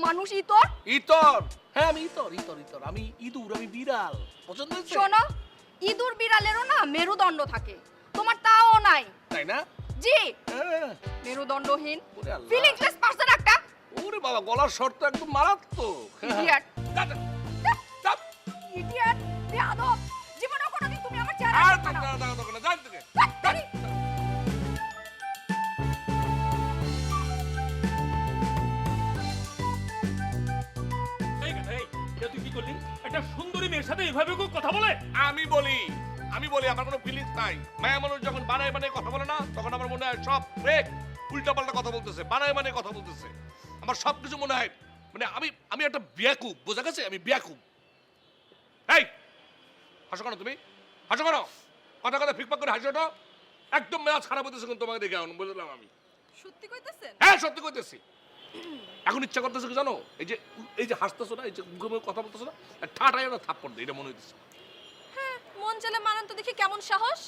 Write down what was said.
মানুষ ইতর ইতর, হ্যাঁ আমি ইতর ইতর ইতর, আমি ইঁদুর, আমি বিড়াল। পছন্দ হয়েছে? শোনো, ইঁদুর বিড়ালেরও না মেরুদণ্ড থাকে, তোমার তাও নাই। তাই না? জি, হ্যাঁ। মেরুদণ্ডহীন ওরে আল্লাহ। ফিলিংলেস পারসন একটা। ওরে বাবা, গলার স্বর তো একদম মারাত্মক। ইডিয়েট চাপ, চাপ। ইডিয়েট বেয়াদব, জীবনেও কোনোদিন তুমি আমার চেহারা আর দেখবে না। তো না, যান থেকে। ধ্যাৎ, তুই কি করলি? একটা সুন্দরী মেয়ের সাথে এভাবে কেউ কথা বলে? আমি বলি আমার কোনো ফিলিংস নাই। মায়া মানুষ যখন বানায় বানায় কথা বলে না, তখন আমার মনে হয় সব ফেক, উল্টাপাল্টা কথা বলতেছে, বানায় বানায় কথা বলতেছে। আমার সবকিছু মনে হয় মানে আমি একটা বেয়াকুব, বোঝা গেছে? আমি বেয়াকুব। এই হাসো কেন তুমি? হাসো কেন? কথা কথা ফিকফাক করে হাসো তো। একদম মেজাজ খারাপ হতেছে কিন্তু তোমাকে দেখে এখন বুঝলাম আমি। সত্যি কইতেছেন? হ্যাঁ সত্যি কইতেছি। এখন ইচ্ছা করতেছে কি জানো? এই যে হাসতেছো না, এই যে মুখে মুখে কথা বলতেছো না, ঠাটাই একটা থাপ্পড় দেয়, এটা মনে হইতেছে। হ্যাঁ, মন চাইলে মানান তো দেখি কেমন সাহস।